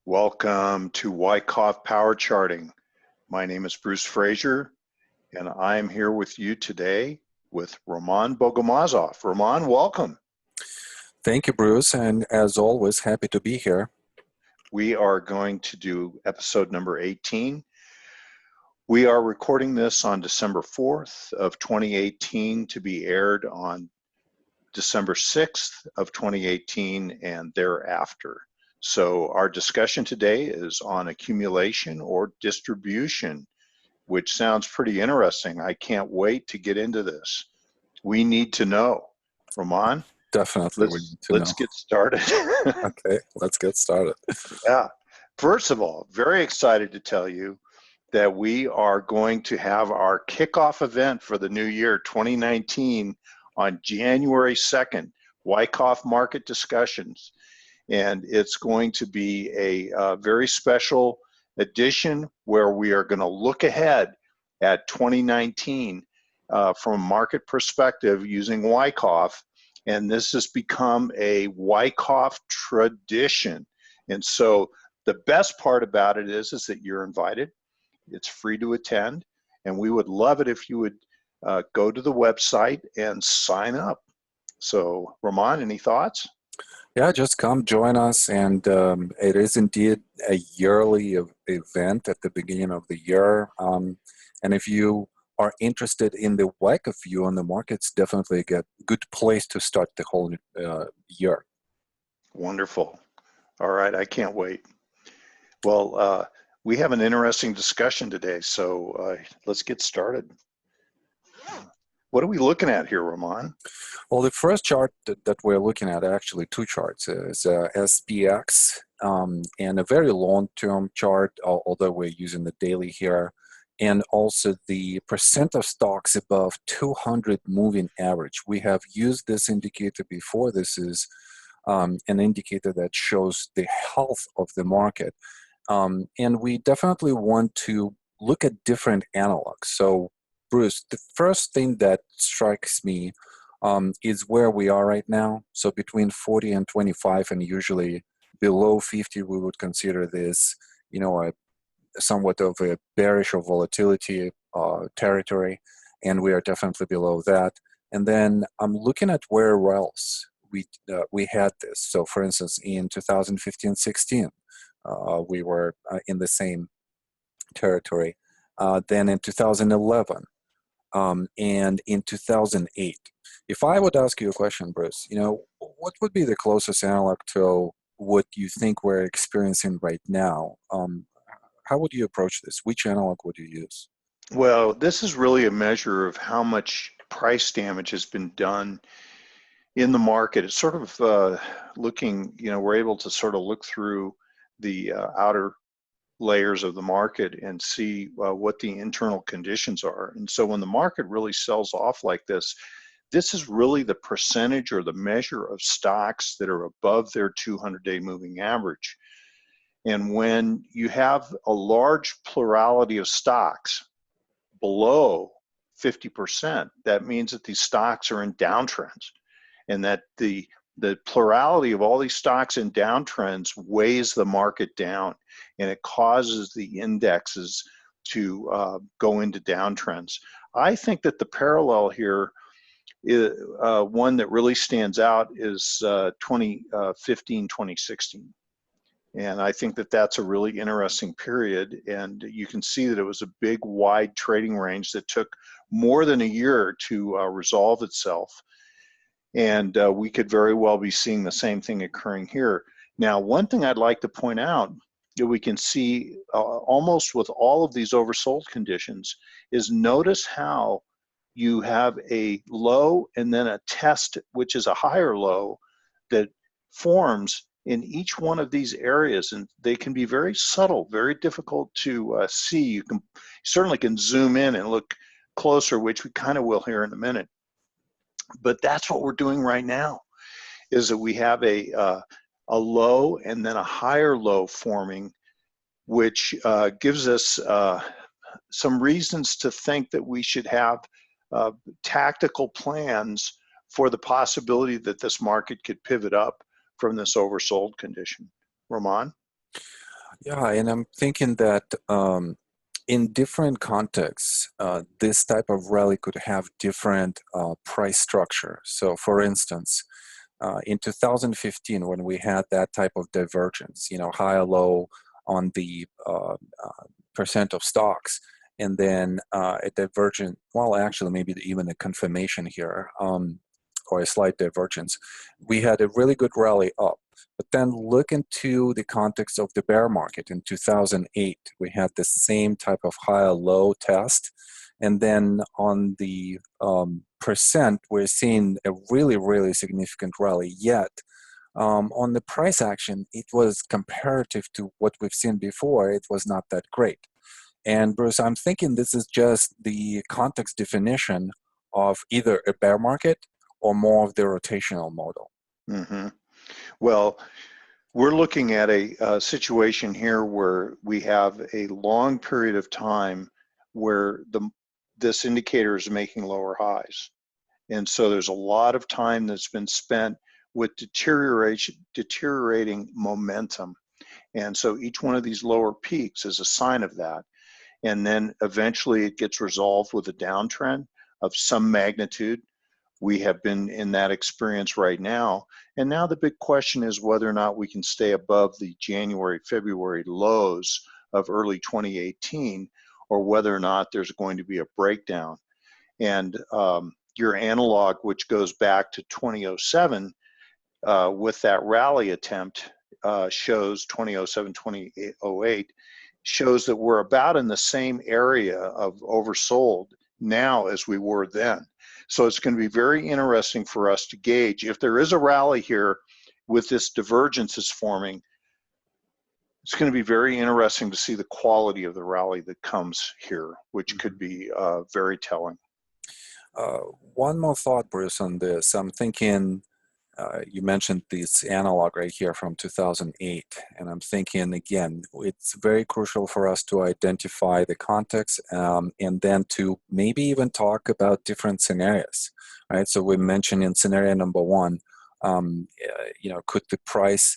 Welcome to Wyckoff Power Charting. My name is Bruce Fraser, and I'm here with you today with Roman Bogomazov. Roman, welcome. Thank you, Bruce, and as always, happy to be here. We are going to do episode number 18. We are recording this on December 4th of 2018 to be aired on December 6th of 2018 and thereafter. So our discussion today is on accumulation or distribution, which sounds pretty interesting. I can't wait to get into this. We need to know. Roman? Definitely, we need to know. Let's get started. Okay, let's get started. Yeah. First of all, very excited to tell you that we are going to have our kickoff event for the new year 2019 on January 2nd, Wyckoff Market Discussions. And it's going to be a very special edition where we are going to look ahead at 2019 from a market perspective using Wyckoff. And this has become a Wyckoff tradition. And so the best part about it is that you're invited. It's free to attend. And we would love it if you would go to the website and sign up. So, Roman, any thoughts? Yeah, just come join us, and it is indeed a yearly event at the beginning of the year. And if you are interested in the Wyckoff view on the markets, definitely a good place to start the whole year. Wonderful. All right, I can't wait. Well, we have an interesting discussion today, so let's get started. What are we looking at here, Roman? Well, the first chart that we're looking at, actually two charts, is SPX and a very long-term chart, although we're using the daily here, and also the percent of stocks above 200 moving average. We have used this indicator before. This is an indicator that shows the health of the market. And we definitely want to look at different analogs. So, Bruce, the first thing that strikes me is where we are right now. So between 40 and 25, and usually below 50, we would consider this, somewhat of a bearish or volatility territory, and we are definitely below that. And then I'm looking at where else we had this. So, for instance, in 2015-16, we were in the same territory. Then in 2011. And in 2008. If I would ask you a question, Bruce, what would be the closest analog to what you think we're experiencing right now? How would you approach this? Which analog would you use? Well, this is really a measure of how much price damage has been done in the market. It's sort of looking, we're able to sort of look through the outer layers of the market and see what the internal conditions are. And so when the market really sells off like this is really the percentage or the measure of stocks that are above their 200-day moving average. And when you have a large plurality of stocks below 50%, that means that these stocks are in downtrends, and that the plurality of all these stocks in downtrends weighs the market down, and it causes the indexes to go into downtrends. I think that the parallel here, is, one that really stands out, is 2015, 2016. And I think that that's a really interesting period, and you can see that it was a big, wide trading range that took more than a year to resolve itself. And we could very well be seeing the same thing occurring here. Now, one thing I'd like to point out that we can see almost with all of these oversold conditions is notice how you have a low and then a test, which is a higher low, that forms in each one of these areas. And they can be very subtle, very difficult to see. You certainly can zoom in and look closer, which we kind of will here in a minute. But that's what we're doing right now, is that we have a low and then a higher low forming, which gives us some reasons to think that we should have tactical plans for the possibility that this market could pivot up from this oversold condition. Roman? Yeah, and I'm thinking that in different contexts, this type of rally could have different price structure. So, for instance, in 2015, when we had that type of divergence, high or low on the percent of stocks, and then a divergent, well, actually, maybe even a confirmation here, or a slight divergence, we had a really good rally up. But then look into the context of the bear market in 2008. We had the same type of high or low test. And then on the percent, we're seeing a really, really significant rally. Yet on the price action, it was comparative to what we've seen before. It was not that great. And Bruce, I'm thinking this is just the context definition of either a bear market or more of the rotational model. Mm-hmm. Well, we're looking at a situation here where we have a long period of time where this indicator is making lower highs. And so there's a lot of time that's been spent with deteriorating momentum. And so each one of these lower peaks is a sign of that. And then eventually it gets resolved with a downtrend of some magnitude. We have been in that experience right now. And now the big question is whether or not we can stay above the January, February lows of early 2018, or whether or not there's going to be a breakdown. And your analog, which goes back to 2007, with that rally attempt, shows 2007, 2008, shows that we're about in the same area of oversold now as we were then. So it's going to be very interesting for us to gauge if there is a rally here with this divergence is forming. It's going to be very interesting to see the quality of the rally that comes here, which could be very telling. One more thought, Bruce, on this. I'm thinking, you mentioned this analog right here from 2008, and I'm thinking, again, it's very crucial for us to identify the context and then to maybe even talk about different scenarios, right? So we mentioned in scenario number one, could the price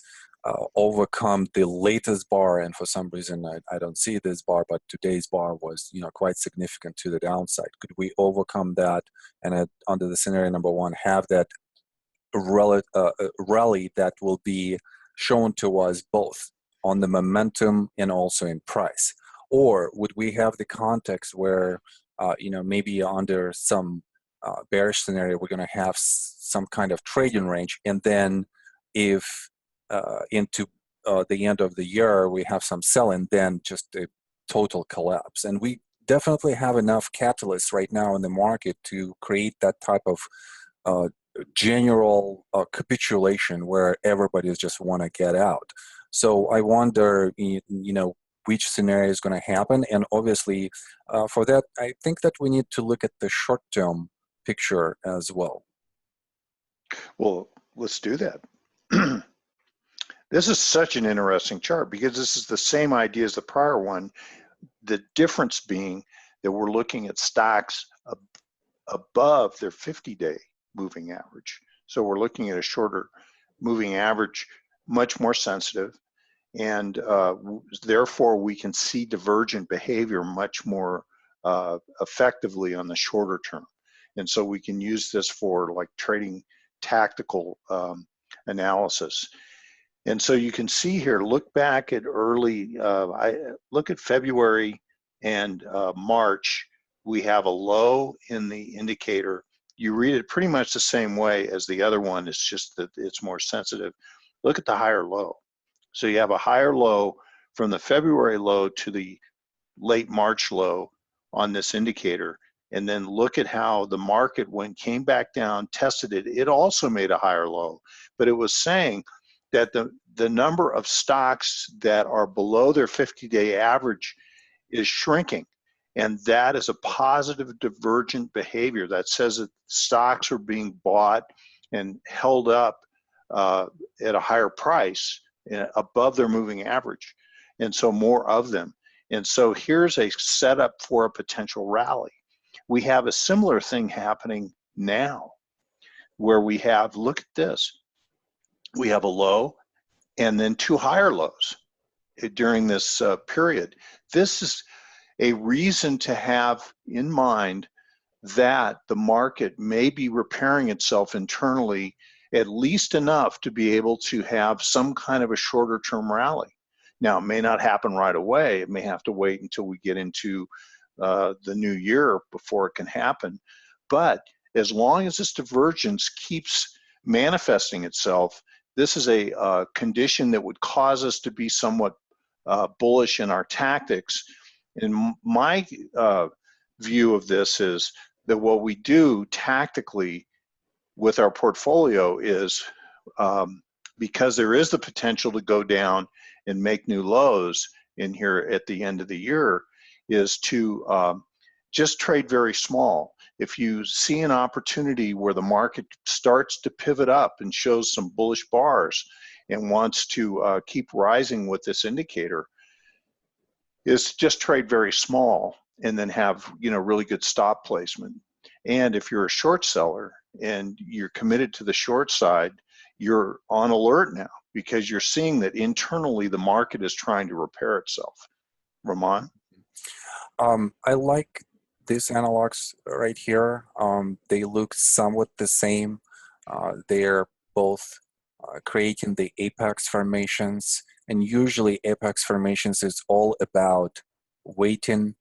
overcome the latest bar, and for some reason I don't see this bar, but today's bar was quite significant to the downside. Could we overcome that and under the scenario number one have that rally that will be shown to us both on the momentum and also in price? Or would we have the context where maybe under some bearish scenario we're going to have some kind of trading range, and then if into the end of the year we have some selling, then just a total collapse? And we definitely have enough catalysts right now in the market to create that type of general capitulation where everybody just want to get out. So I wonder, which scenario is going to happen. And obviously, for that, I think that we need to look at the short-term picture as well. Well, let's do that. This is such an interesting chart because this is the same idea as the prior one. The difference being that we're looking at stocks above their 50-day moving average. So we're looking at a shorter moving average, much more sensitive, and therefore we can see divergent behavior much more effectively on the shorter term. And so we can use this for like trading tactical analysis. And so you can see here, look back at early, look at February and March. We have a low in the indicator. You read it pretty much the same way as the other one. It's just that it's more sensitive. Look at the higher low. So you have a higher low from the February low to the late March low on this indicator. And then look at how the market came back down, tested it. It also made a higher low, but it was saying that the number of stocks that are below their 50-day average is shrinking. And that is a positive divergent behavior that says that stocks are being bought and held up at a higher price above their moving average. And so more of them. And so here's a setup for a potential rally. We have a similar thing happening now where we have, look at this, we have a low and then two higher lows. during this period. This is a reason to have in mind that the market may be repairing itself internally at least enough to be able to have some kind of a shorter term rally. Now, it may not happen right away. It may have to wait until we get into the new year before it can happen. But as long as this divergence keeps manifesting itself, this is a condition that would cause us to be somewhat bullish in our tactics. And my view of this is that what we do tactically with our portfolio is, because there is the potential to go down and make new lows in here at the end of the year, is to just trade very small. If you see an opportunity where the market starts to pivot up and shows some bullish bars and wants to keep rising with this indicator, is just trade very small and then have, you know, really good stop placement. And if you're a short seller and you're committed to the short side, you're on alert now because you're seeing that internally the market is trying to repair itself. Ramon? I like these analogs right here. They look somewhat the same. They're both creating the apex formations, and usually apex formations is all about waiting,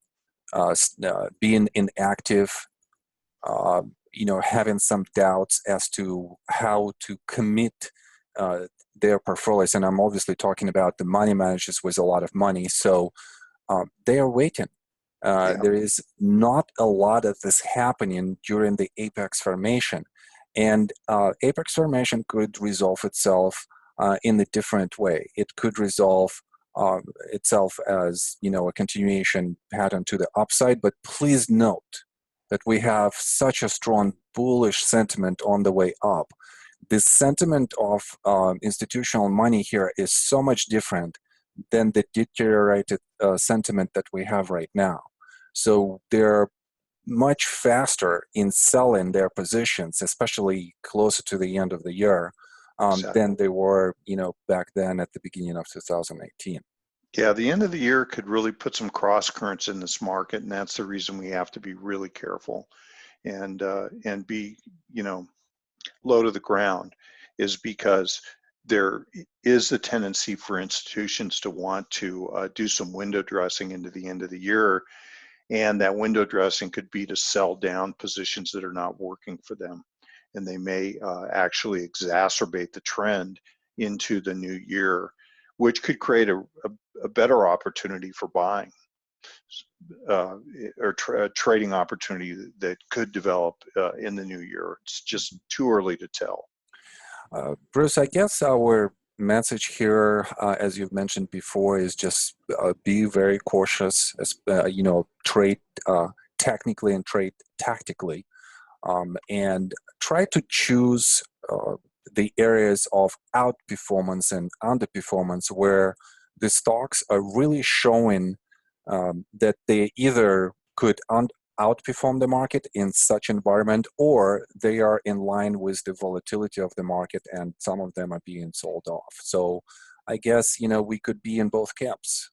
being inactive, you know, having some doubts as to how to commit their portfolios. And I'm obviously talking about the money managers with a lot of money. So they are waiting. Yeah. There is not a lot of this happening during the apex formation. And apex formation could resolve itself in a different way. It could resolve itself as, you know, a continuation pattern to the upside. But please note that we have such a strong bullish sentiment on the way up. The sentiment of institutional money here is so much different than the deteriorated sentiment that we have right now. So they're much faster in selling their positions, especially closer to the end of the year, than they were, you know, back then at the beginning of 2018. Yeah, the end of the year could really put some cross currents in this market, and that's the reason we have to be really careful and be, you know, low to the ground, is because there is a tendency for institutions to want to do some window dressing into the end of the year, and that window dressing could be to sell down positions that are not working for them, and they may actually exacerbate the trend into the new year, which could create a better opportunity for buying or trading opportunity that could develop in the new year. It's just too early to tell. Bruce, I guess our message here, as you've mentioned before, is just be very cautious, you know, trade technically and trade tactically, and try to choose the areas of outperformance and underperformance where the stocks are really showing that they either could outperform the market in such environment, or they are in line with the volatility of the market, and some of them are being sold off. So I guess, you know, we could be in both camps.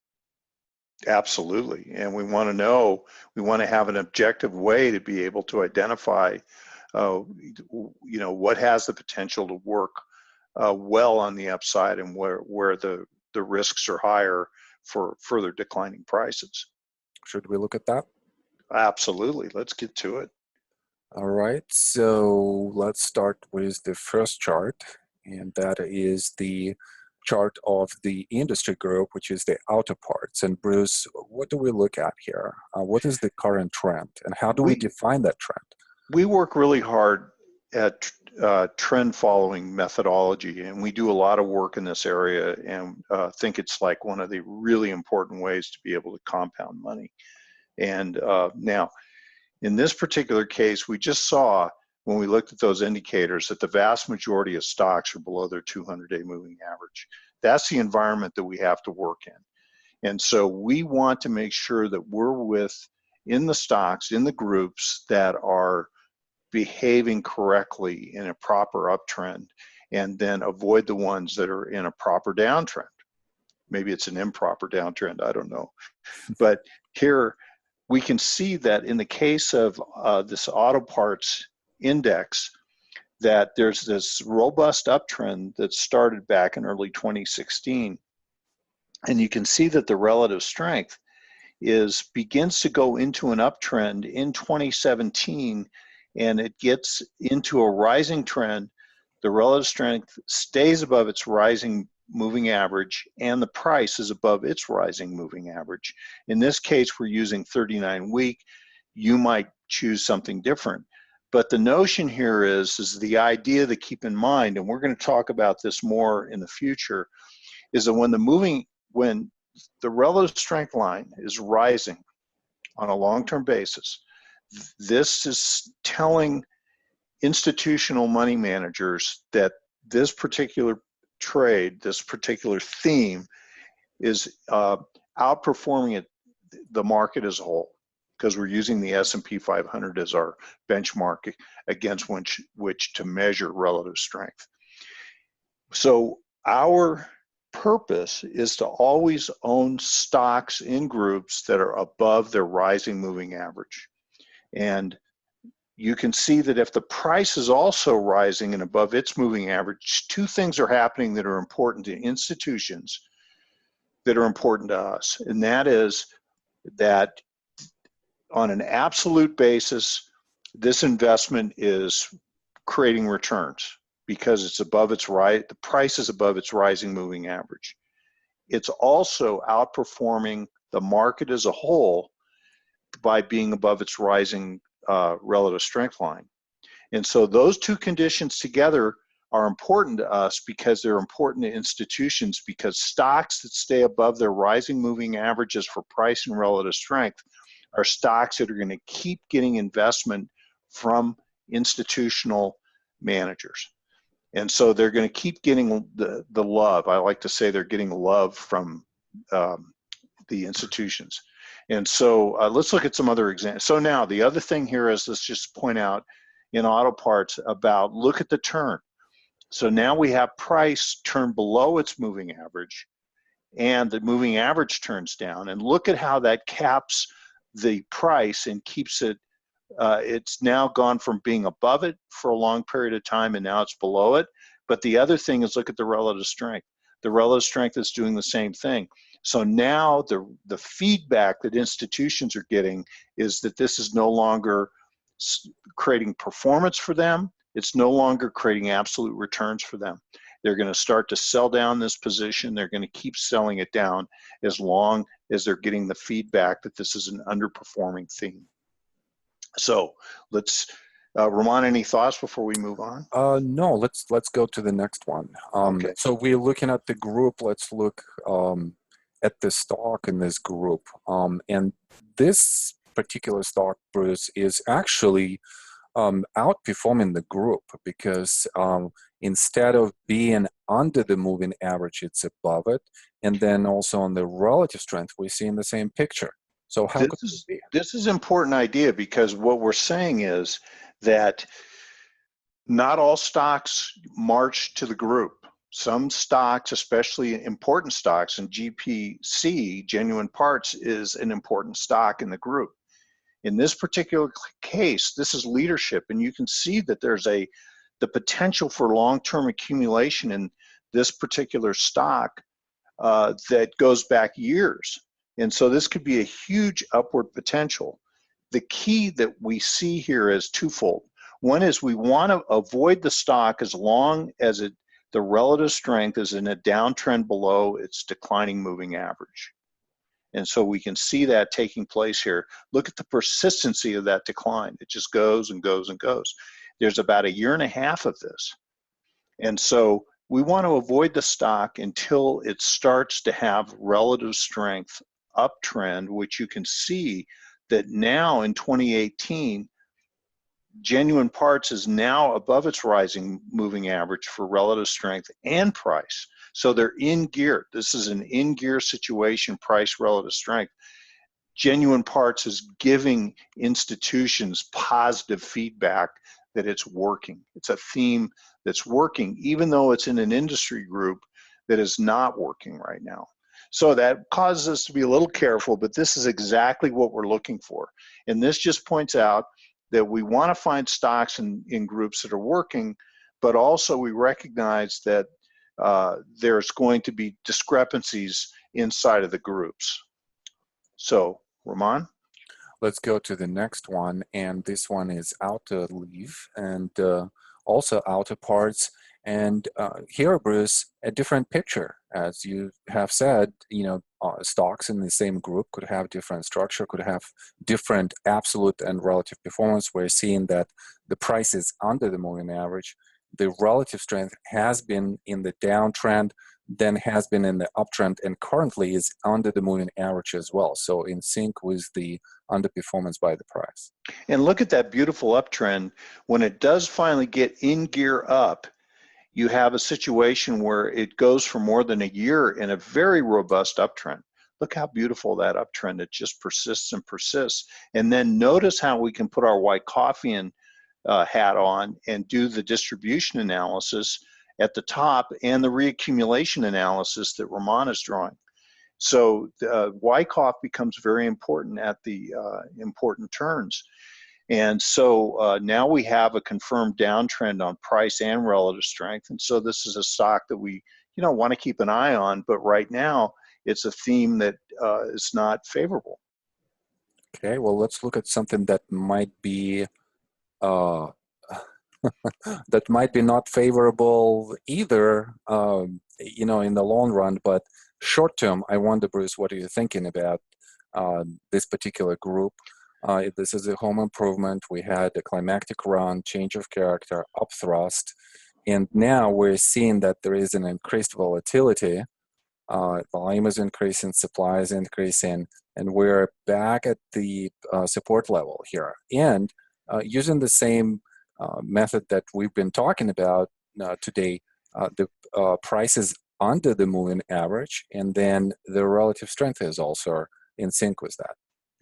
Absolutely. And we want to know, we want to have an objective way to be able to identify, you know, what has the potential to work well on the upside and where the risks are higher for further declining prices. Should we look at that? Absolutely. Let's get to it. All right. So let's start with the first chart, and that is the chart of the industry group, which is the auto parts. And Bruce, what do we look at here? What is the current trend, and how do we define that trend? We work really hard at trend following methodology, and we do a lot of work in this area, and think it's like one of the really important ways to be able to compound money. And now, in this particular case, we just saw when we looked at those indicators that the vast majority of stocks are below their 200-day moving average. That's the environment that we have to work in. And so we want to make sure that we're in the stocks, in the groups that are behaving correctly in a proper uptrend, and then avoid the ones that are in a proper downtrend. maybe it's an improper downtrend, I don't know. But here we can see that in the case of this auto parts index, that there's this robust uptrend that started back in early 2016. And you can see that the relative strength begins to go into an uptrend in 2017, and it gets into a rising trend. The relative strength stays above its rising moving average, and the price is above its rising moving average. In this case, we're using 39-week. You might choose something different. But the notion here is the idea to keep in mind, and we're going to talk about this more in the future, is that when the relative strength line is rising on a long-term basis, this is telling institutional money managers that this particular trade, this particular theme is outperforming the market as a whole, because we're using the S&P 500 as our benchmark against which to measure relative strength. So our purpose is to always own stocks in groups that are above their rising moving average. And you can see that if the price is also rising and above its moving average, two things are happening that are important to institutions that are important to us. And that is that on an absolute basis, this investment is creating returns because it's above its the price is above its rising moving average. It's also outperforming the market as a whole by being above its rising relative strength line. And so those two conditions together are important to us because they're important to institutions, because stocks that stay above their rising moving averages for price and relative strength are stocks that are going to keep getting investment from institutional managers. And so they're going to keep getting the love. I like to say they're getting love from the institutions. And so let's look at some other examples. So now the other thing here is, let's just point out in auto parts about, look at the turn. So now we have price turn below its moving average, and the moving average turns down. And look at how that caps the price and keeps it, it's now gone from being above it for a long period of time, and now it's below it. But the other thing is, look at the relative strength. The relative strength is doing the same thing. So now the feedback that institutions are getting is that this is no longer creating performance for them. It's no longer creating absolute returns for them. They're going to start to sell down this position. They're going to keep selling it down as long as they're getting the feedback that this is an underperforming theme. So let's, Ramon, any thoughts before we move on? No, let's go to the next one. Okay. So we're looking at the group. Let's look at the stock in this group. And this particular stock, Bruce, is actually outperforming the group because instead of being under the moving average, it's above it. And then also on the relative strength, we see in the same picture. So how could this be? This is an important idea, because what we're saying is that not all stocks march to the group. Some stocks, especially important stocks, and GPC, genuine parts, is an important stock in the group. In this particular case, this is leadership, and you can see that there's the potential for long-term accumulation in this particular stock that goes back years. And so this could be a huge upward potential. The key that we see here is twofold. One is we want to avoid the stock as long as the relative strength is in a downtrend below its declining moving average. And so we can see that taking place here. Look at the persistency of that decline. It just goes and goes and goes. There's about 1.5 years of this. And so we want to avoid the stock until it starts to have relative strength uptrend, which you can see that now in 2018, genuine parts is now above its rising moving average for relative strength and price. So they're in gear. This is an in gear situation, price relative strength. Genuine parts is giving institutions positive feedback that it's working. It's a theme that's working, even though it's in an industry group that is not working right now. So that causes us to be a little careful, but this is exactly what we're looking for. And this just points out that we want to find stocks in groups that are working, but also we recognize that there's going to be discrepancies inside of the groups. So, Ramon? Let's go to the next one, and this one is outer leaf and also outer parts. And here, Bruce, a different picture. As you have said, you know, stocks in the same group could have different structure, could have different absolute and relative performance. We're seeing that the price is under the moving average. The relative strength has been in the downtrend, then has been in the uptrend, and currently is under the moving average as well. So in sync with the underperformance by the price. And look at that beautiful uptrend. When it does finally get in gear up, you have a situation where it goes for more than a year in a very robust uptrend. Look how beautiful that uptrend, it just persists and persists. And then notice how we can put our Wyckoffian hat on and do the distribution analysis at the top and the reaccumulation analysis that Ramon is drawing. So Wyckoff becomes very important at the important turns. And so now we have a confirmed downtrend on price and relative strength. And so this is a stock that we, you know, want to keep an eye on, but right now it's a theme that is not favorable. Okay, well, let's look at something that might be that might be not favorable either, you know, in the long run, but short term. I wonder, Bruce, what are you thinking about this particular group? This is a home improvement. We had a climactic run, change of character, upthrust, and now we're seeing that there is an increased volatility. Volume is increasing, supply is increasing, and we're back at the support level here. And using the same method that we've been talking about today, the price is under the moving average, and then the relative strength is also in sync with that.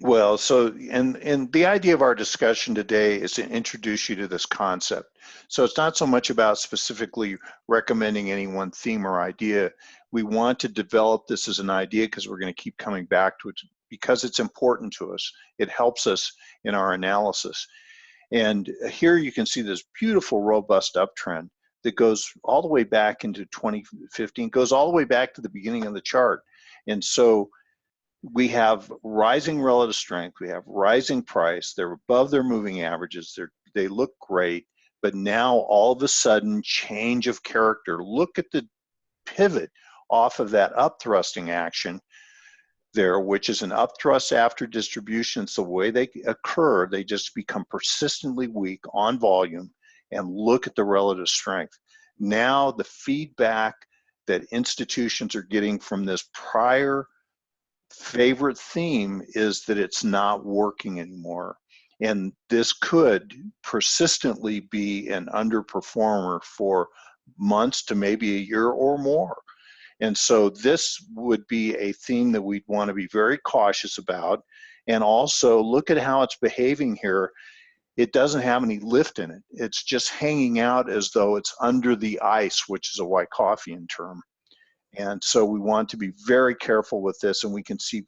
Well, so, and the idea of our discussion today is to introduce you to this concept. So it's not so much about specifically recommending any one theme or idea. We want to develop this as an idea because we're going to keep coming back to it because it's important to us. It helps us in our analysis. And here you can see this beautiful, robust uptrend that goes all the way back into 2015, goes all the way back to the beginning of the chart. And so we have rising relative strength, we have rising price, they're above their moving averages, they look great, but now all of a sudden, change of character. Look at the pivot off of that upthrusting action there, which is an upthrust after distribution. So the way they occur, they just become persistently weak on volume, and look at the relative strength. Now the feedback that institutions are getting from this prior favorite theme is that it's not working anymore. And this could persistently be an underperformer for months to maybe a year or more. And so this would be a theme that we'd want to be very cautious about. And also look at how it's behaving here. It doesn't have any lift in it. It's just hanging out as though it's under the ice, which is a Wyckoffian term. And so we want to be very careful with this, and we can see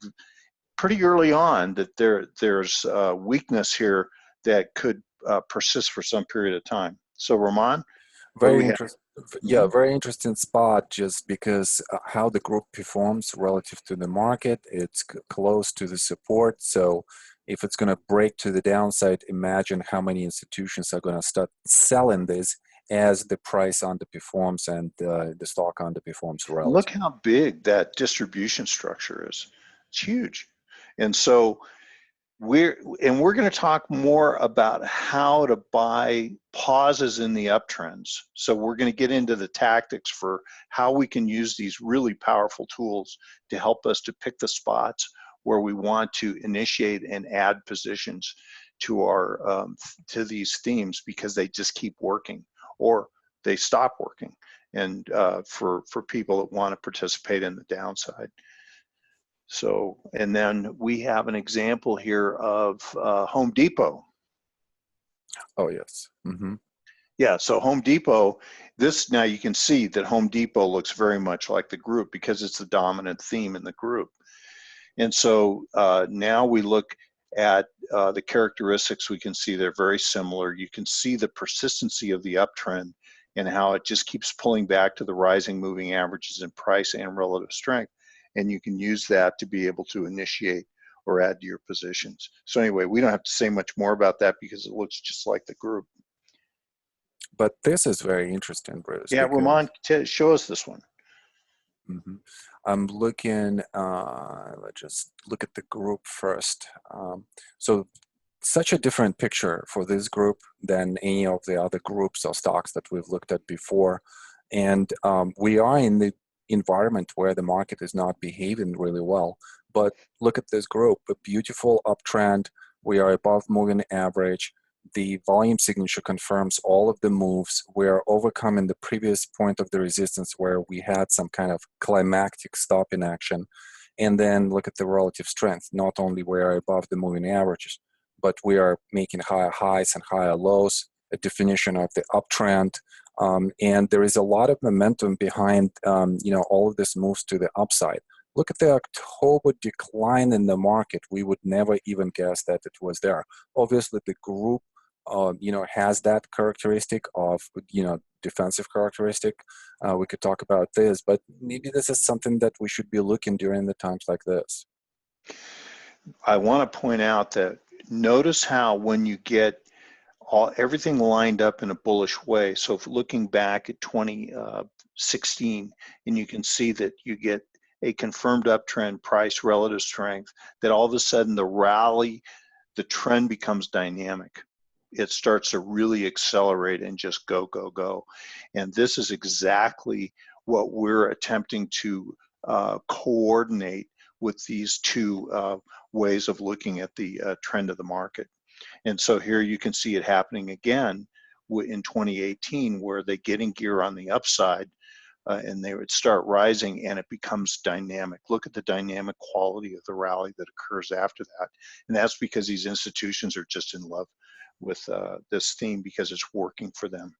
pretty early on that there's weakness here that could persist for some period of time. So Ramon? Very interesting. Yeah, very interesting spot, just because how the group performs relative to the market, it's close to the support. So if it's going to break to the downside, imagine how many institutions are going to start selling this as the price underperforms and the stock underperforms relative. Look how big that distribution structure is. It's huge. And so we're going to talk more about how to buy pauses in the uptrends. So we're going to get into the tactics for how we can use these really powerful tools to help us to pick the spots where we want to initiate and add positions to our to these themes, because they just keep working or they stop working, and for people that want to participate in the downside. So, and then we have an example here of Home Depot. Oh, yes. Mm-hmm. Yeah, so Home Depot, this now you can see that Home Depot looks very much like the group because it's the dominant theme in the group. And so now we look at the characteristics. We can see they're very similar. You can see the persistency of the uptrend and how it just keeps pulling back to the rising moving averages in price and relative strength. And you can use that to be able to initiate or add to your positions. So anyway, we don't have to say much more about that because it looks just like the group. But this is very interesting, Bruce. Yeah, Ramon, show us this one. Mm-hmm. I'm looking, let's just look at the group first. So such a different picture for this group than any of the other groups or stocks that we've looked at before. And we are in the environment where the market is not behaving really well. But look at this group, a beautiful uptrend. We are above moving average. The volume signature confirms all of the moves. We're overcoming the previous point of the resistance where we had some kind of climactic stop in action. And then look at the relative strength. Not only we are above the moving averages, but we are making higher highs and higher lows, a definition of the uptrend. And there is a lot of momentum behind all of this moves to the upside. Look at the October decline in the market. We would never even guess that it was there. Obviously, the group has that characteristic of, defensive characteristic. We could talk about this, but maybe this is something that we should be looking during the times like this. I want to point out that notice how when you get everything lined up in a bullish way. So if looking back at 2016, and you can see that you get a confirmed uptrend, price, relative strength, that all of a sudden the rally, the trend becomes dynamic. It starts to really accelerate and just go, go, go. And this is exactly what we're attempting to coordinate with these two ways of looking at the trend of the market. And so here you can see it happening again in 2018, where they get in gear on the upside and they would start rising and it becomes dynamic. Look at the dynamic quality of the rally that occurs after that. And that's because these institutions are just in love with this theme because it's working for them.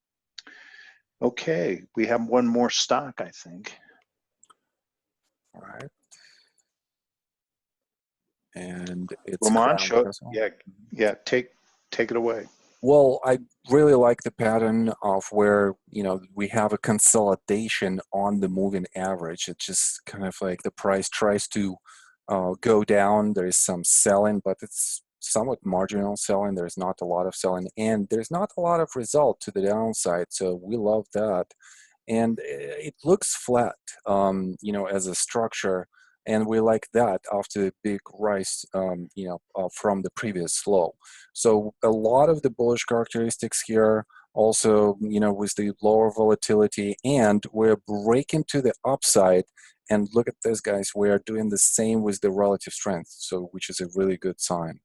Okay, we have one more stock, I think. All right. And it's Ramon, take it away. Well, I really like the pattern of where, we have a consolidation on the moving average. It's just kind of like the price tries to go down. There is some selling, but it's somewhat marginal selling. There's not a lot of selling, and there's not a lot of result to the downside. So we love that. And it looks flat, as a structure. And we like that after the big rise, from the previous low. So a lot of the bullish characteristics here, also, with the lower volatility, and we're breaking to the upside. And look at this, guys, we are doing the same with the relative strength, so which is a really good sign.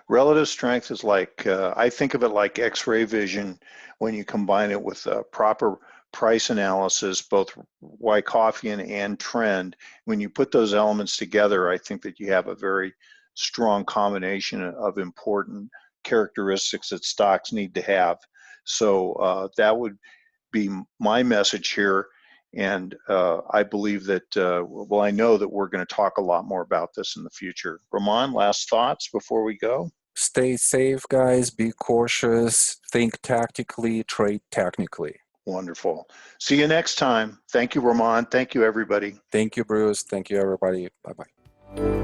Relative strength is like, I think of it like X-ray vision when you combine it with proper price analysis, both Wyckoffian and trend. When you put those elements together, I think that you have a very strong combination of important characteristics that stocks need to have. So that would be my message here. And I believe that, I know that we're going to talk a lot more about this in the future. Ramon, last thoughts before we go? Stay safe, guys. Be cautious. Think tactically. Trade technically. Wonderful. See you next time. Thank you, Ramon. Thank you, everybody. Thank you, Bruce. Thank you, everybody. Bye-bye.